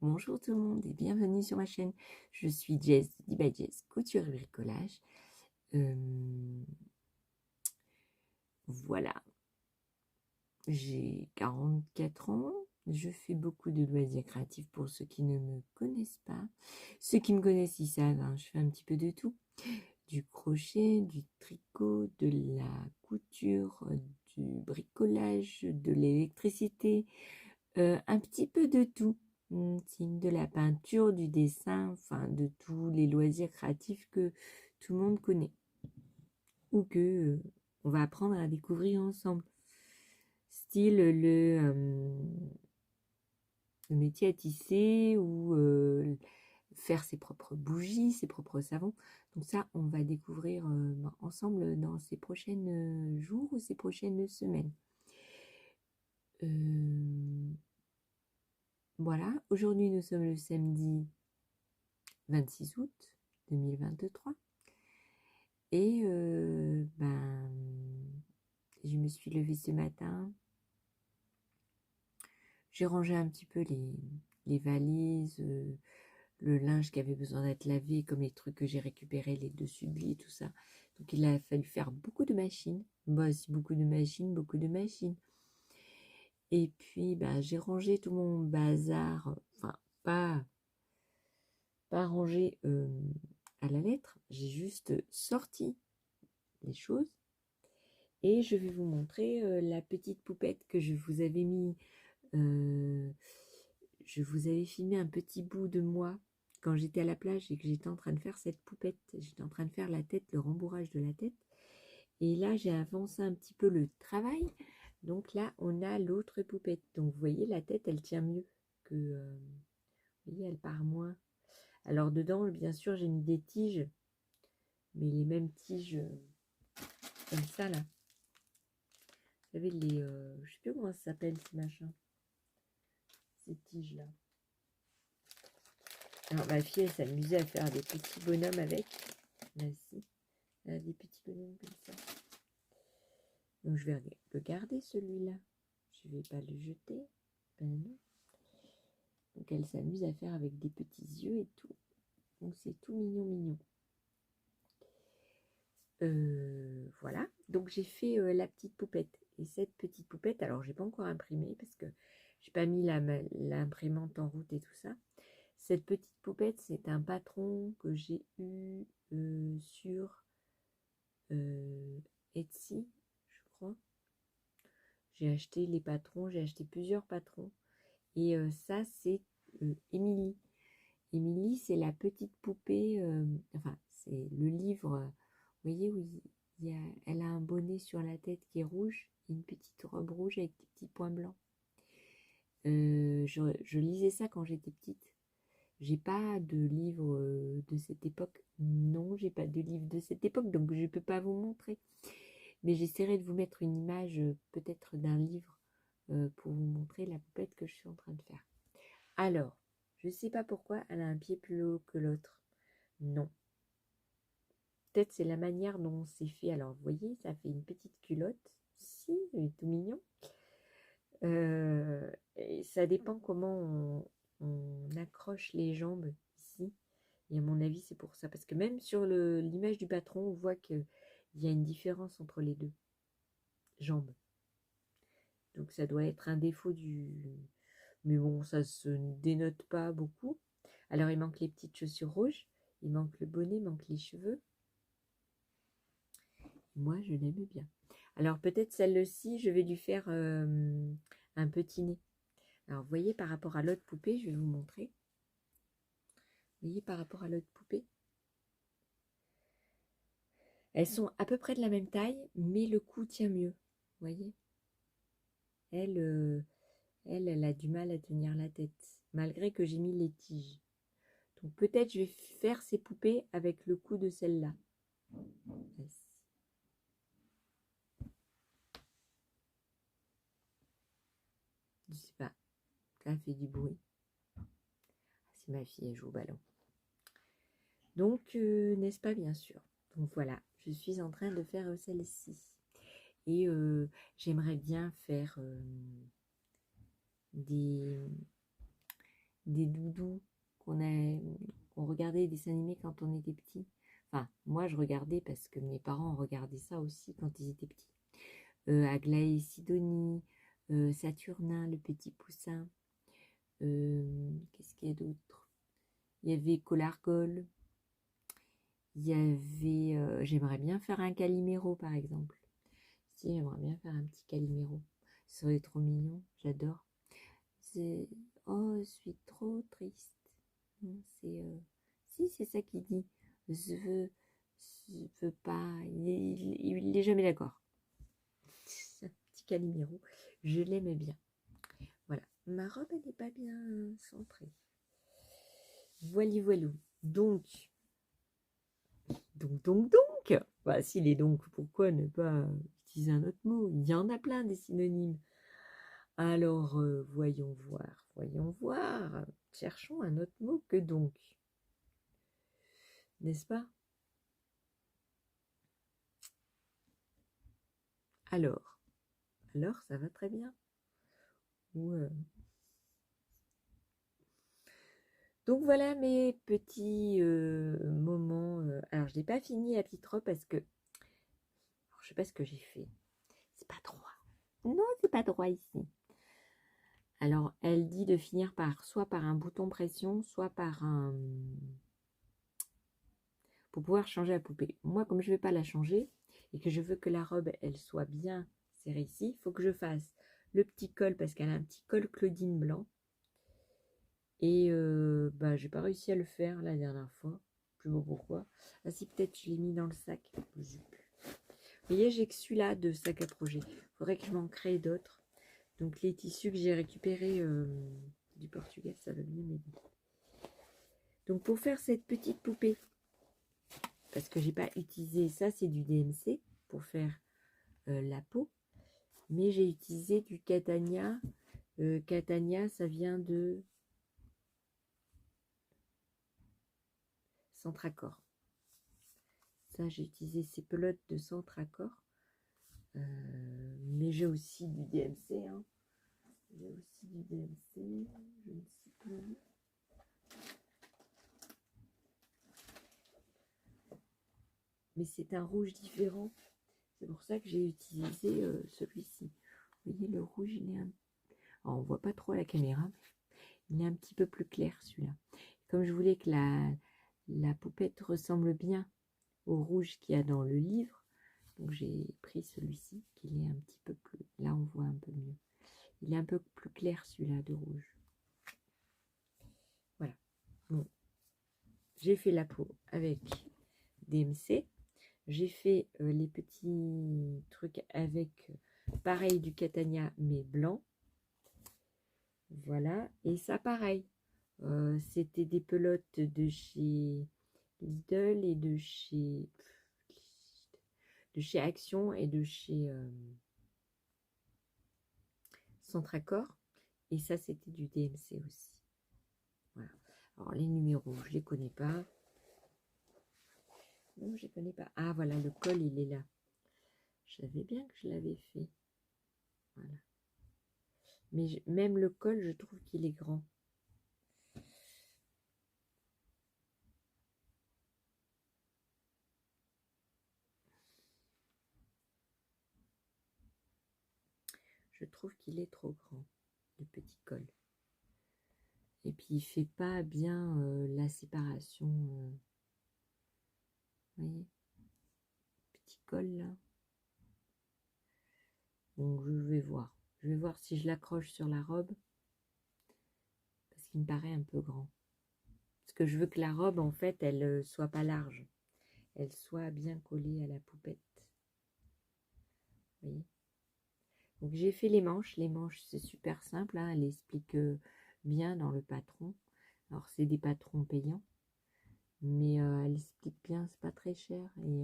Bonjour tout le monde et bienvenue sur ma chaîne. Je suis Jess de by Jess Couture et Bricolage. Voilà, j'ai 44 ans. Je fais beaucoup de loisirs créatifs pour ceux qui ne me connaissent pas. Ceux qui me connaissent, ils savent, hein, je fais un petit peu de tout. Du crochet, du tricot, de la couture, du bricolage, de l'électricité, un petit peu de tout. De la peinture, du dessin, enfin de tous les loisirs créatifs que tout le monde connaît ou que on va apprendre à découvrir ensemble. Style le métier à tisser ou faire ses propres bougies, ses propres savons. Donc ça, on va découvrir ensemble dans ces prochains jours ou ces prochaines semaines. Voilà, aujourd'hui nous sommes le samedi 26 août 2023 et je me suis levée ce matin, j'ai rangé un petit peu les valises, le linge qui avait besoin d'être lavé, comme les trucs que j'ai récupérés, les dessus de lit, tout ça. Donc il a fallu faire beaucoup de machines, beaucoup de machines. Et puis j'ai rangé tout mon bazar, enfin pas rangé à la lettre, j'ai juste sorti les choses. Et je vais vous montrer la petite poupette que je vous avais mis. Je vous avais filmé un petit bout de moi quand j'étais à la plage et que j'étais en train de faire cette poupette. J'étais en train de faire la tête, le rembourrage de la tête. Et là, j'ai avancé un petit peu le travail. Donc là, on a l'autre poupette. Donc vous voyez, la tête, elle tient mieux que... vous voyez, elle part moins. Alors dedans, bien sûr, j'ai mis des tiges. Mais les mêmes tiges comme ça, là. Vous savez, je sais plus comment ça s'appelle, ces machins. Ces tiges-là. Alors, ma fille, elle s'amusait à faire des petits bonhommes avec. Là, si. Là, des petits bonhommes comme ça. Donc, je vais le garder, celui-là. Je vais pas le jeter. Ben non. Donc, elle s'amuse à faire avec des petits yeux et tout. Donc, c'est tout mignon, mignon. Voilà. Donc, j'ai fait la petite poupette. Et cette petite poupette, alors, j'ai pas encore imprimé parce que j'ai pas mis l'imprimante en route et tout ça. Cette petite poupette, c'est un patron que j'ai eu sur Etsy, je crois. J'ai acheté les patrons, j'ai acheté plusieurs patrons. Et ça, c'est Émilie. Émilie, c'est la petite poupée, enfin, c'est le livre, vous voyez, où elle a un bonnet sur la tête qui est rouge, et une petite robe rouge avec des petits points blancs. Je lisais ça quand j'étais petite. J'ai pas de livre de cette époque. Non, j'ai pas de livre de cette époque, donc je peux pas vous montrer. Mais j'essaierai de vous mettre une image peut-être d'un livre pour vous montrer la poupette que je suis en train de faire. Alors, je sais pas pourquoi elle a un pied plus haut que l'autre. Non. Peut-être c'est la manière dont c'est fait. Alors, vous voyez, ça fait une petite culotte. Si, il est tout mignon. Et ça dépend comment on accroche les jambes ici. Et à mon avis, c'est pour ça. Parce que même sur l'image du patron, on voit qu'il y a une différence entre les deux jambes. Donc ça doit être un défaut du... Mais bon, ça se dénote pas beaucoup. Alors il manque les petites chaussures rouges, il manque le bonnet, il manque les cheveux. Moi, je l'aime bien. Alors peut-être celle-ci, je vais lui faire un petit nez. Alors vous voyez, par rapport à l'autre poupée, je vais vous montrer. Vous voyez, par rapport à l'autre poupée, elles sont à peu près de la même taille, mais le cou tient mieux. Vous voyez, elle a du mal à tenir la tête, malgré que j'ai mis les tiges. Donc peut-être je vais faire ces poupées avec le cou de celle-là. Je sais pas, ça fait du bruit. C'est ma fille, elle joue au ballon. Donc, n'est-ce pas, bien sûr. Donc voilà, je suis en train de faire celle-ci. Et j'aimerais bien faire des des doudous qu'on regardait des dessins animés quand on était petit. Enfin, moi je regardais parce que mes parents regardaient ça aussi quand ils étaient petits. Aglaé et Sidonie, Saturnin, le petit poussin. Qu'est-ce qu'il y a d'autre? Il y avait Colargol. Il y avait... j'aimerais bien faire un Calimero par exemple. Si, j'aimerais bien faire un petit Calimero. Ça serait trop mignon, j'adore. C'est... Oh, je suis trop triste. Non, c'est... Si, c'est ça qu'il dit. Je veux pas... Il est jamais d'accord. C'est un petit Calimero. Je l'aimais bien. Voilà. Ma robe, elle n'est pas bien centrée. Voilou. Donc... Bah, s'il est donc, pourquoi ne pas utiliser un autre mot? Il y en a plein des synonymes. Alors, voyons voir. Cherchons un autre mot que donc. N'est-ce pas? Alors, ça va très bien. Ou, Donc voilà mes petits moments. Alors, je n'ai pas fini la petite robe parce que alors, je sais pas ce que j'ai fait. C'est pas droit. Non, c'est pas droit ici. Alors, elle dit de finir par soit par un bouton pression, soit par un... pour pouvoir changer la poupée. Moi, comme je ne vais pas la changer et que je veux que la robe, elle soit bien serrée ici, il faut que je fasse le petit col parce qu'elle a un petit col Claudine blanc. Et bah, j'ai pas réussi à le faire la dernière fois. Je sais pas pourquoi. Ah si, peut-être je l'ai mis dans le sac. Vous voyez, j'ai que celui-là de sac à projet. Il faudrait que je m'en crée d'autres. Donc les tissus que j'ai récupérés du Portugal, ça va bien m'aider. Donc pour faire cette petite poupée, parce que j'ai pas utilisé ça, c'est du DMC pour faire la peau, mais j'ai utilisé du Catania. Catania, ça vient de Centracor. Ça, j'ai utilisé ces pelotes de Centracor, mais j'ai aussi du DMC. Hein. J'ai aussi du DMC, je ne sais plus. Mais c'est un rouge différent. C'est pour ça que j'ai utilisé celui-ci. Vous voyez, le rouge, il est un... Alors, on voit pas trop à la caméra, mais il est un petit peu plus clair, celui-là. Comme je voulais que la poupette ressemble bien au rouge qu'il y a dans le livre, donc j'ai pris celui-ci, qui est un petit peu plus... Là, on voit un peu mieux. Il est un peu plus clair, celui-là, de rouge. Voilà. Bon. J'ai fait la peau avec DMC. J'ai fait les petits trucs avec, pareil, du Catania, mais blanc. Voilà. Et ça, pareil. C'était des pelotes de chez Lidl et de chez Action et de chez Centracor. Et ça, c'était du DMC aussi. Voilà. Alors, les numéros, je les connais pas. Non, je les connais pas. Ah, voilà, le col, il est là. Je savais bien que je l'avais fait. Voilà. Mais même le col, je trouve qu'il est grand. Je trouve qu'il est trop grand, le petit col. Et puis, il fait pas bien la séparation. Vous voyez, petit col là. Donc, je vais voir. Je vais voir si je l'accroche sur la robe. Parce qu'il me paraît un peu grand. Parce que je veux que la robe, en fait, elle soit pas large. Elle soit bien collée à la poupette. Vous voyez. Donc, j'ai fait les manches. Les manches, c'est super simple. Hein. Elle explique bien dans le patron. Alors, c'est des patrons payants. Mais elle explique bien, c'est pas très cher. Et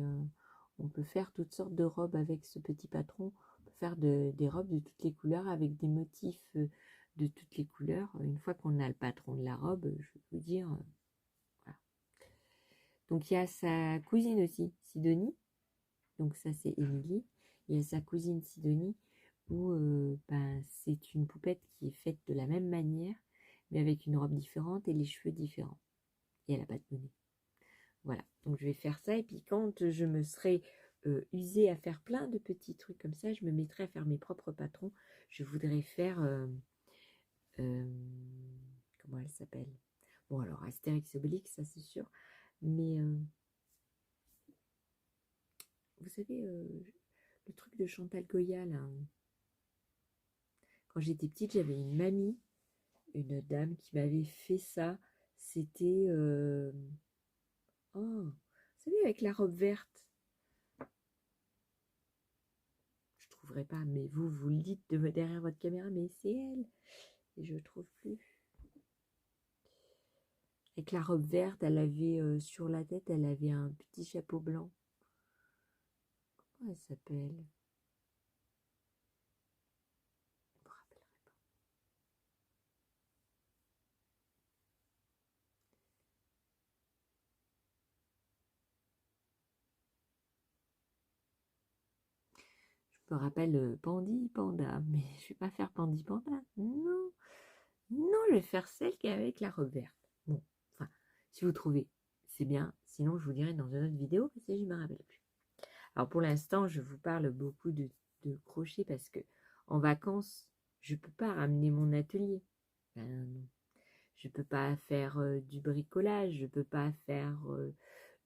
on peut faire toutes sortes de robes avec ce petit patron. On peut faire des robes de toutes les couleurs avec des motifs de toutes les couleurs. Une fois qu'on a le patron de la robe, je vais vous dire... voilà. Donc il y a sa cousine aussi, Sidonie. Donc ça c'est Émilie. Il y a sa cousine Sidonie où ben, c'est une poupette qui est faite de la même manière. mais avec une robe différente et les cheveux différents. Et elle n'a pas de bonnet. Voilà, donc je vais faire ça. Et puis quand je me serai usée à faire plein de petits trucs comme ça, je me mettrai à faire mes propres patrons. Je voudrais faire... comment elle s'appelle? Bon, alors Astérix et Obélix, ça c'est sûr. Mais vous savez, le truc de Chantal Goya, là. Quand j'étais petite, j'avais une mamie, une dame qui m'avait fait ça. C'était... oh, vous savez, avec la robe verte. Je trouverai pas, mais vous le dites derrière votre caméra, mais c'est elle. Et je trouve plus. Avec la robe verte, elle avait sur la tête, elle avait un petit chapeau blanc. Comment elle s'appelle? Je me rappellerai pas. Je me rappelle Pandi Panda, mais je vais pas faire Pandi Panda. Non, non, je vais faire celle qui est avec la robe verte. Bon, enfin, si vous trouvez, c'est bien. Sinon, je vous dirai dans une autre vidéo parce que je me rappelle plus. Alors pour l'instant, je vous parle beaucoup de crochet parce que en vacances, je peux pas ramener mon atelier. Ben, non. Je peux pas faire du bricolage, je peux pas faire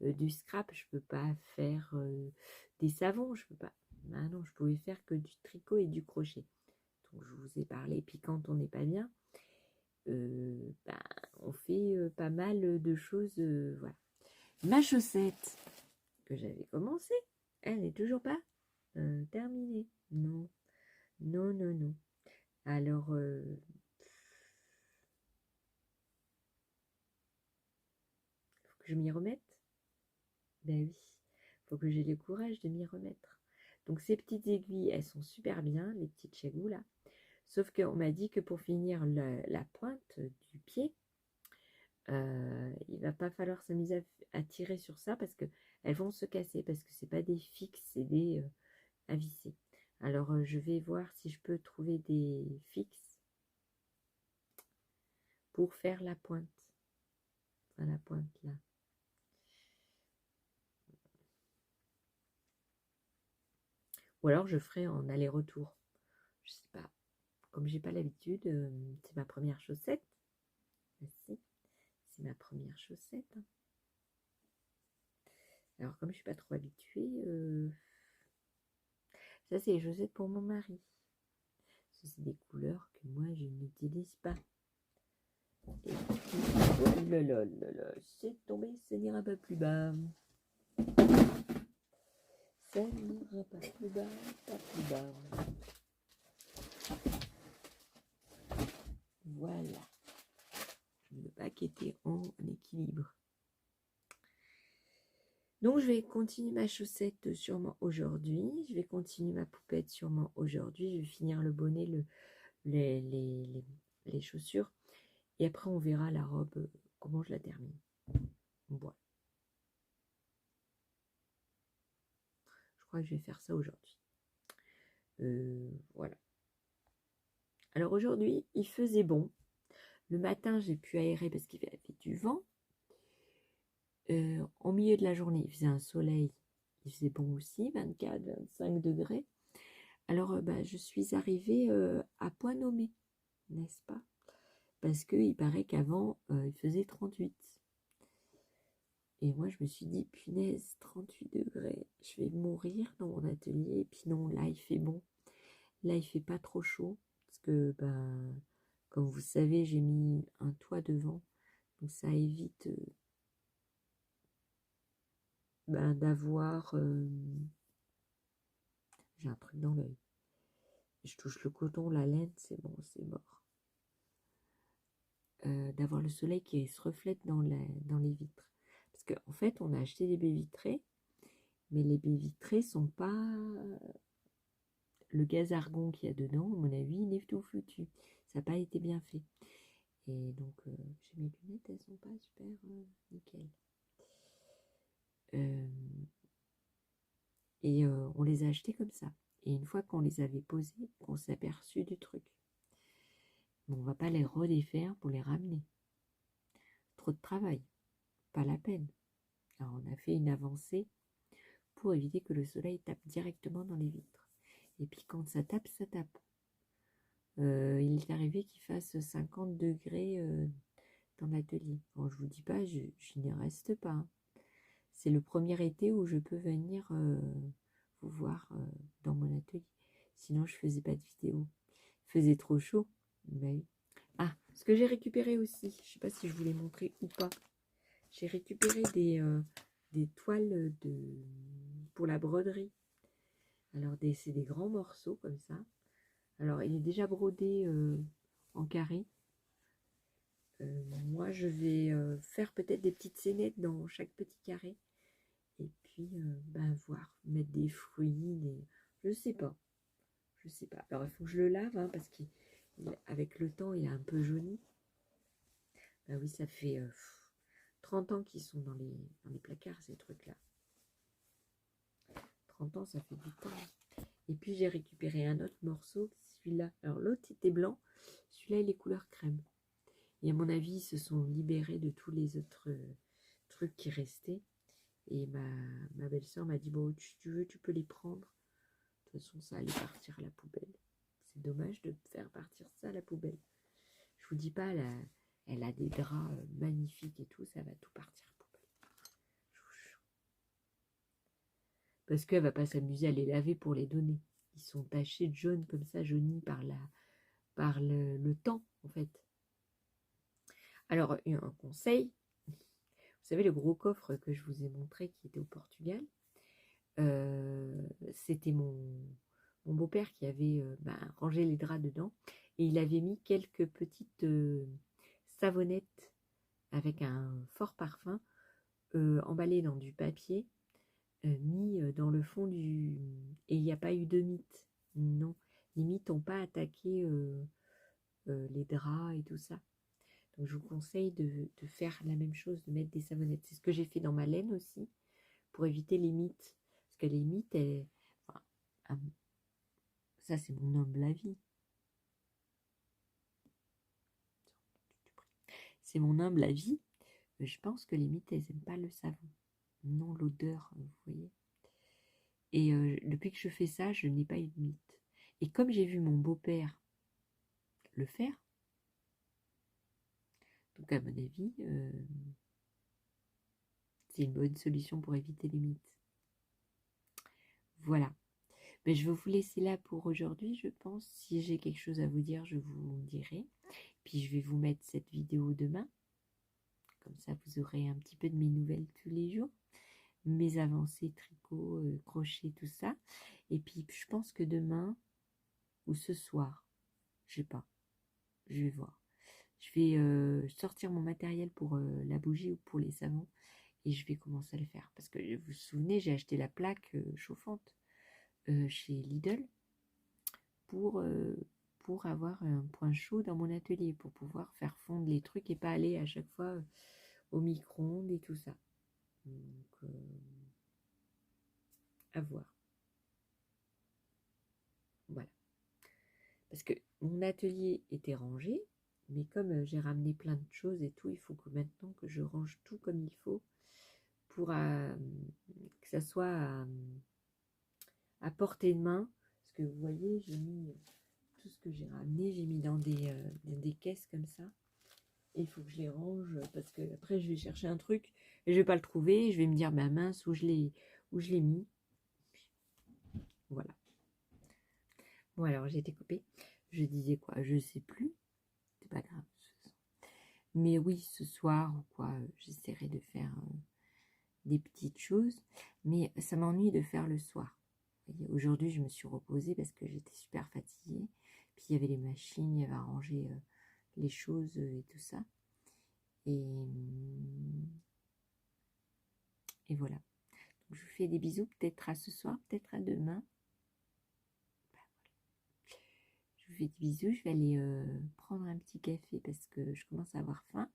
du scrap, je peux pas faire des savons, je peux pas. Ben non, je pouvais faire que du tricot et du crochet. Donc je vous ai parlé. Et puis quand on n'est pas bien, ben, on fait pas mal de choses. Voilà. Ma chaussette que j'avais commencée, elle n'est toujours pas terminée. Non, non, non, non. Alors, faut que je m'y remette. Ben oui, faut que j'ai le courage de m'y remettre. Donc ces petites aiguilles, elles sont super bien, les petites chagous là. Sauf qu'on m'a dit que pour finir la pointe du pied, il va pas falloir s'amuser à tirer sur ça parce que elles vont se casser parce que c'est pas des fixes, c'est des à visser. Alors je vais voir si je peux trouver des fixes pour faire la pointe. Enfin, la pointe là. Ou alors je ferai en aller-retour. Je sais pas. Comme j'ai pas l'habitude, c'est ma première chaussette. Merci. C'est ma première chaussette. Alors comme je suis pas trop habituée, ça c'est les chaussettes pour mon mari. Ça c'est des couleurs que moi je n'utilise pas. Et puis, oh là là là là, c'est tombé, ça n'ira pas plus bas. Ça n'ira pas plus bas, pas plus bas. Voilà. Le paquet est en équilibre. Donc je vais continuer ma chaussette sûrement aujourd'hui. Je vais continuer ma poupette sûrement aujourd'hui. Je vais finir le bonnet, les chaussures. Et après on verra la robe, comment je la termine. Voilà. Je crois que je vais faire ça aujourd'hui. Voilà. Alors aujourd'hui, il faisait bon. Le matin, j'ai pu aérer parce qu'il avait fait du vent. Au milieu de la journée, il faisait un soleil. Il faisait bon aussi, 24, 25 degrés. Alors, je suis arrivée à point nommé, n'est-ce pas? Parce qu'il paraît qu'avant, il faisait 38. Et moi, je me suis dit, punaise, 38 degrés, je vais mourir dans mon atelier. Et puis non, là, il fait bon. Là, il fait pas trop chaud. Parce que, comme vous savez, j'ai mis un toit devant. Donc, ça évite d'avoir... j'ai un truc dans l'œil. Je touche le coton, la laine, c'est bon, c'est mort. D'avoir le soleil qui se reflète dans les vitres. Parce qu'en fait, on a acheté des baies vitrées, mais les baies vitrées sont pas... Le gaz argon qu'il y a dedans, à mon avis, il est tout foutu. Ça n'a pas été bien fait. Et donc, j'ai mes lunettes, elles sont pas super nickel. Et on les a achetées comme ça. Et une fois qu'on les avait posées, on s'est aperçu du truc. Mais on va pas les redéfaire pour les ramener. Trop de travail, pas la peine. Alors on a fait une avancée pour éviter que le soleil tape directement dans les vitres. Et puis quand ça tape, ça tape. Il est arrivé qu'il fasse 50 degrés dans l'atelier. Bon, je vous dis pas, je n'y reste pas. Hein. C'est le premier été où je peux venir vous voir dans mon atelier. Sinon, je faisais pas de vidéo. Il faisait trop chaud. Ben oui. Ah, ce que j'ai récupéré aussi, je sais pas si je vous l'ai montré ou pas. J'ai récupéré des toiles pour la broderie. Alors, c'est des grands morceaux comme ça. Alors, il est déjà brodé en carré. Moi, je vais faire peut-être des petites scénettes dans chaque petit carré. Et puis, voir, mettre des fruits, je sais pas. Je sais pas. Alors, il faut que je le lave, hein, parce qu'avec le temps, il est un peu jauni. Ben oui, ça fait 30 ans qu'ils sont dans les placards, ces trucs-là. 30 ans, ça fait du temps. Et puis, j'ai récupéré un autre morceau, celui-là. Alors, l'autre, était blanc. Celui-là, il est couleur crème. Et à mon avis, ils se sont libérés de tous les autres trucs qui restaient. Et ma belle-sœur m'a dit, bon, si tu veux, tu peux les prendre. De toute façon, ça allait partir à la poubelle. C'est dommage de faire partir ça à la poubelle. Je vous dis pas, elle a des draps magnifiques et tout, ça va tout partir à la poubelle. Je vous jure. Parce qu'elle va pas s'amuser à les laver pour les donner. Ils sont tachés de jaune comme ça, jaunis par le temps, en fait. Alors, un conseil, vous savez, le gros coffre que je vous ai montré qui était au Portugal, c'était mon beau-père qui avait rangé les draps dedans et il avait mis quelques petites savonnettes avec un fort parfum emballées dans du papier mis dans le fond du... Et il n'y a pas eu de mythes. Non, les mythes n'ont pas attaqué les draps et tout ça. Donc je vous conseille de faire la même chose, de mettre des savonnettes. C'est ce que j'ai fait dans ma laine aussi, pour éviter les mythes. Parce que les mythes, ça c'est mon humble avis. C'est mon humble avis. Je pense que les mythes, elles n'aiment pas le savon. Non, l'odeur, vous voyez. Et depuis que je fais ça, je n'ai pas eu de mythes. Et comme j'ai vu mon beau-père le faire, donc à mon avis, c'est une bonne solution pour éviter les mythes. Voilà. Mais je vais vous laisser là pour aujourd'hui, je pense. Si j'ai quelque chose à vous dire, je vous dirai. Puis je vais vous mettre cette vidéo demain. Comme ça, vous aurez un petit peu de mes nouvelles tous les jours. Mes avancées, tricot, crochet, tout ça. Et puis, je pense que demain, ou ce soir, je sais pas, je vais voir. Je vais sortir mon matériel pour la bougie ou pour les savons. Et je vais commencer à le faire. Parce que vous vous souvenez, j'ai acheté la plaque chauffante chez Lidl pour avoir un point chaud dans mon atelier, pour pouvoir faire fondre les trucs et pas aller à chaque fois au micro-ondes et tout ça. Donc, à voir. Voilà. Parce que mon atelier était rangé, mais comme j'ai ramené plein de choses et tout, il faut que maintenant que je range tout comme il faut pour que ça soit à portée de main. Parce que vous voyez, j'ai mis tout ce que j'ai ramené, j'ai mis dans des caisses comme ça. Et il faut que je les range parce que après je vais chercher un truc et je vais pas le trouver. Et je vais me dire, bah mince, où je l'ai mis. Voilà. Bon alors j'ai été coupée. Je disais quoi? Je sais plus. C'est pas grave. Mais oui, ce soir ou quoi, j'essaierai de faire des petites choses. Mais ça m'ennuie de faire le soir. Aujourd'hui, je me suis reposée parce que j'étais super fatiguée. Puis il y avait les machines, il y avait à ranger les choses et tout ça. Et voilà. Donc, je vous fais des bisous, peut-être à ce soir, peut-être à demain. Je vous fais des bisous, je vais aller prendre un petit café parce que je commence à avoir faim.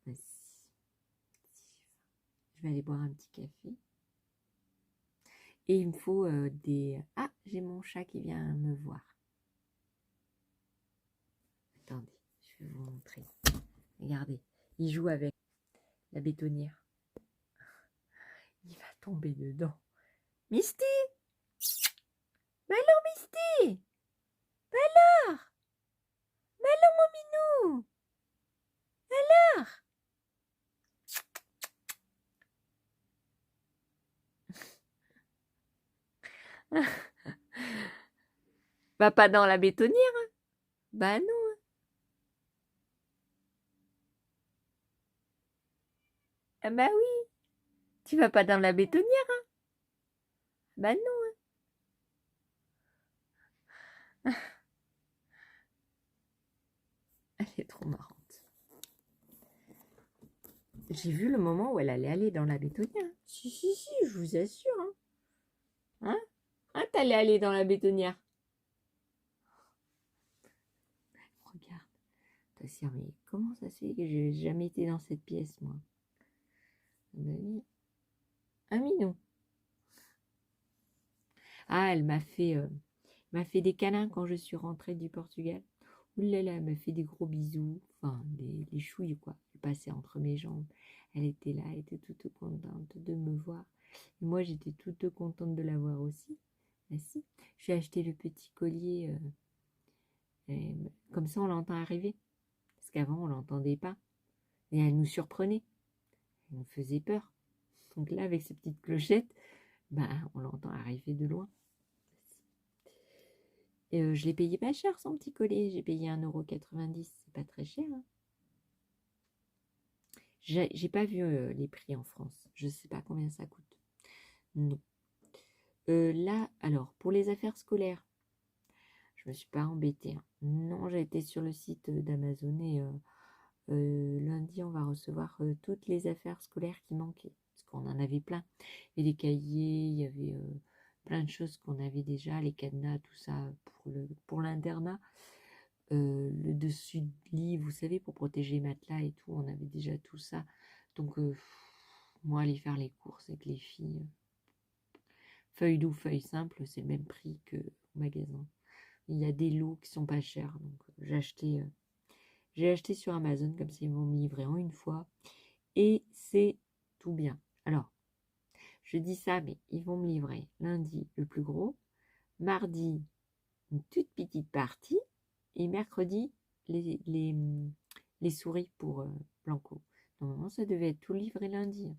Je vais aller boire un petit café. Et il me faut des... Ah, j'ai mon chat qui vient me voir. Attendez, je vais vous montrer. Regardez, il joue avec la bétonnière. Il va tomber dedans. Misty! Bah alors, Misty! Bah alors! Bah alors, mon minou! Alors! Va pas dans la bétonnière, hein? Bah non. Hein. Ah bah oui. Tu vas pas dans la bétonnière, hein? Bah non. Hein. Elle est trop marrante. J'ai vu le moment où elle allait aller dans la bétonnière. Si, si, si, je vous assure. Hein, hein, hein t'allais aller dans la bétonnière. Regarde. T'as sûr, mais comment ça se fait que j'ai jamais été dans cette pièce, moi? Un minou. Ah, elle m'a fait des câlins quand je suis rentrée du Portugal. Ouh là là, elle m'a fait des gros bisous. Enfin, des chouilles, quoi. Elle passait entre mes jambes. Elle était là, elle était toute contente de me voir. Et moi, j'étais toute contente de la voir aussi. Ben si. J'ai acheté le petit collier. Comme ça, on l'entend arriver. Parce qu'avant, on l'entendait pas. Et elle nous surprenait. Elle nous faisait peur. Donc là, avec ses petites clochettes, ben, on l'entend arriver de loin. Et je l'ai payé pas cher, son petit collier. J'ai payé 1,90 €. C'est pas très cher. Hein. J'ai pas vu les prix en France. Je sais pas combien ça coûte. Non. Là, alors, pour les affaires scolaires, je me suis pas embêtée. Hein. Non, j'ai été sur le site d'Amazon et lundi, on va recevoir toutes les affaires scolaires qui manquaient. Parce qu'on en avait plein. Et les cahiers, il y avait plein de choses qu'on avait déjà, les cadenas, tout ça pour l'internat. Le dessus de lit, vous savez, pour protéger les matelas et tout, on avait déjà tout ça. Donc, moi, aller faire les courses avec les filles, feuille doux, feuille simple, c'est le même prix qu'au magasin. Il y a des lots qui sont pas chers, donc j'ai acheté sur Amazon, comme ça ils vont me livrer en une fois, et c'est tout bien. Alors, je dis ça, mais ils vont me livrer lundi le plus gros, mardi une toute petite partie, et mercredi les souris pour Blanco. Normalement, ça devait être tout livré lundi.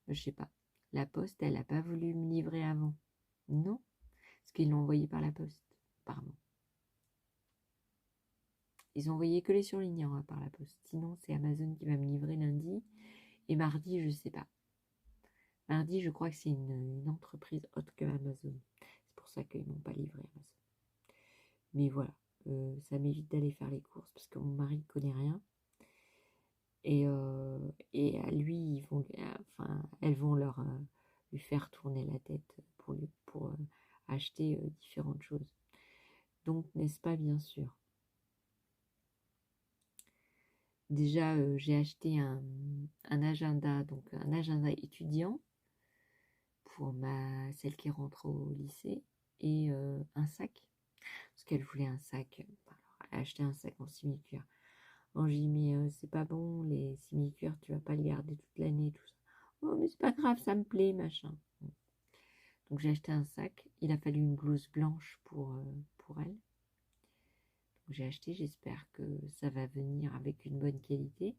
Je sais pas. La poste, elle n'a pas voulu me livrer avant. Non, parce qu'ils l'ont envoyé par la poste. Pardon. Ils ont envoyé que les surlignants hein, par la poste. Sinon, c'est Amazon qui va me livrer lundi. Et mardi, je sais pas. Mardi, je crois que c'est une entreprise autre que Amazon. C'est pour ça qu'ils m'ont pas livré Amazon. Mais voilà, ça m'évite d'aller faire les courses parce que mon mari ne connaît rien. Et à lui, elles vont lui faire tourner la tête pour acheter différentes choses. Donc, n'est-ce pas bien sûr? Déjà, j'ai acheté un agenda, donc un agenda étudiant pour celle qui rentre au lycée et un sac, parce qu'elle voulait un sac. Alors, elle a acheté un sac en simili-cuir. Alors, j'ai dit, mais c'est pas bon, les simili-cuir, tu vas pas le garder toute l'année, tout ça. Oh, mais c'est pas grave, ça me plaît, machin. Donc, j'ai acheté un sac. Il a fallu une blouse blanche pour elle. Donc, j'ai acheté, j'espère que ça va venir avec une bonne qualité.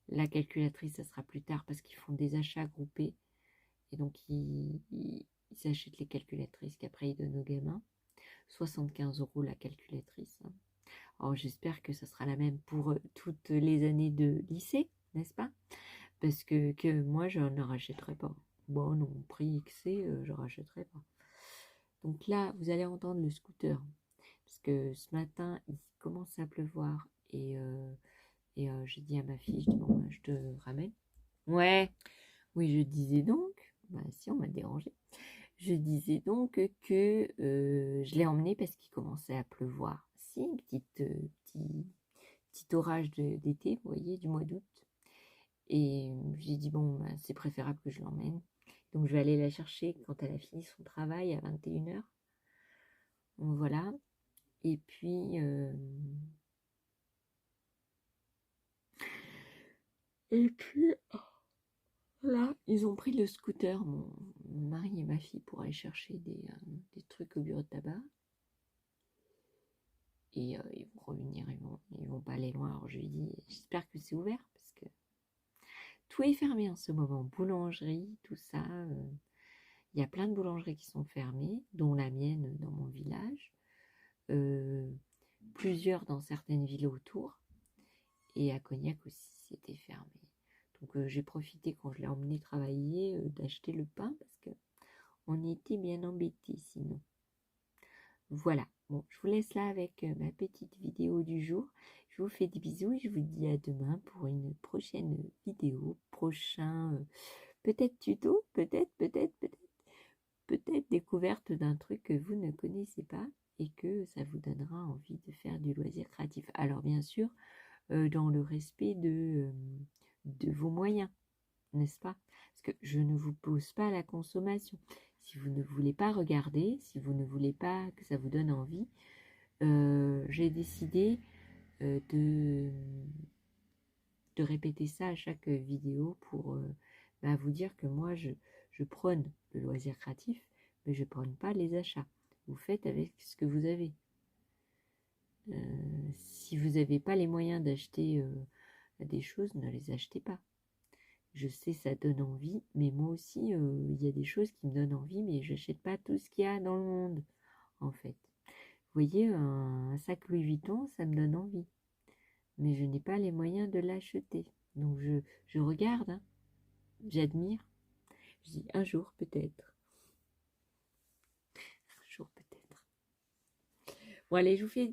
La calculatrice, ça sera plus tard parce qu'ils font des achats groupés. Et donc, ils achètent les calculatrices qu'après ils donnent aux gamins. 75 € la calculatrice. Hein. Alors, j'espère que ça sera la même pour toutes les années de lycée, n'est-ce pas? Parce que moi, je ne rachèterai pas. Bon, non, prix que c'est, je ne rachèterai pas. Donc là, vous allez entendre le scooter. Parce que ce matin, il commence à pleuvoir. Et j'ai dit à ma fille, je dis, bon, je te ramène. Ouais, oui, je disais donc, bah si, on m'a dérangé. Je disais donc que je l'ai emmené parce qu'il commençait à pleuvoir. Si, petit orage d'été, vous voyez, du mois d'août. Et j'ai dit, bon, bah, c'est préférable que je l'emmène. Donc, je vais aller la chercher quand elle a fini son travail à 21 h. Voilà. Et puis, là, ils ont pris le scooter, mon mari et ma fille, pour aller chercher des trucs au bureau de tabac. Et ils vont revenir, ils vont pas aller loin. Alors je lui ai dit, j'espère que c'est ouvert, parce que tout est fermé en ce moment. Boulangerie, tout ça. Il y a plein de boulangeries qui sont fermées, dont la mienne dans mon village. Plusieurs dans certaines villes autour. Et à Cognac aussi, c'était fermé. Donc j'ai profité quand je l'ai emmené travailler d'acheter le pain, parce que on était bien embêtés sinon. Voilà, bon, je vous laisse là avec ma petite vidéo du jour. Je vous fais des bisous et je vous dis à demain pour une prochaine vidéo, prochain peut-être tuto, peut-être découverte d'un truc que vous ne connaissez pas et que ça vous donnera envie de faire du loisir créatif. Alors bien sûr, dans le respect de vos moyens, n'est-ce pas? Parce que je ne vous pousse pas à la consommation. Si vous ne voulez pas regarder, si vous ne voulez pas que ça vous donne envie, j'ai décidé de répéter ça à chaque vidéo pour vous dire que moi je prône le loisir créatif, mais je prône pas les achats. Vous faites avec ce que vous avez. Si vous n'avez pas les moyens d'acheter des choses, ne les achetez pas. Je sais, ça donne envie, mais moi aussi, il y a des choses qui me donnent envie, mais je n'achète pas tout ce qu'il y a dans le monde, en fait. Vous voyez, un sac Louis Vuitton, ça me donne envie, mais je n'ai pas les moyens de l'acheter. Donc je regarde, hein, j'admire, je dis un jour peut-être. Un jour peut-être. Bon allez, je vous fais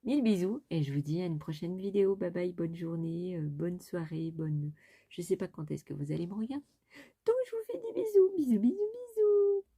1000 bisous et je vous dis à une prochaine vidéo. Bye bye, bonne journée, bonne soirée, bonne... Je sais pas quand est-ce que vous allez me regarder. Donc je vous fais des bisous, bisous, bisous, bisous.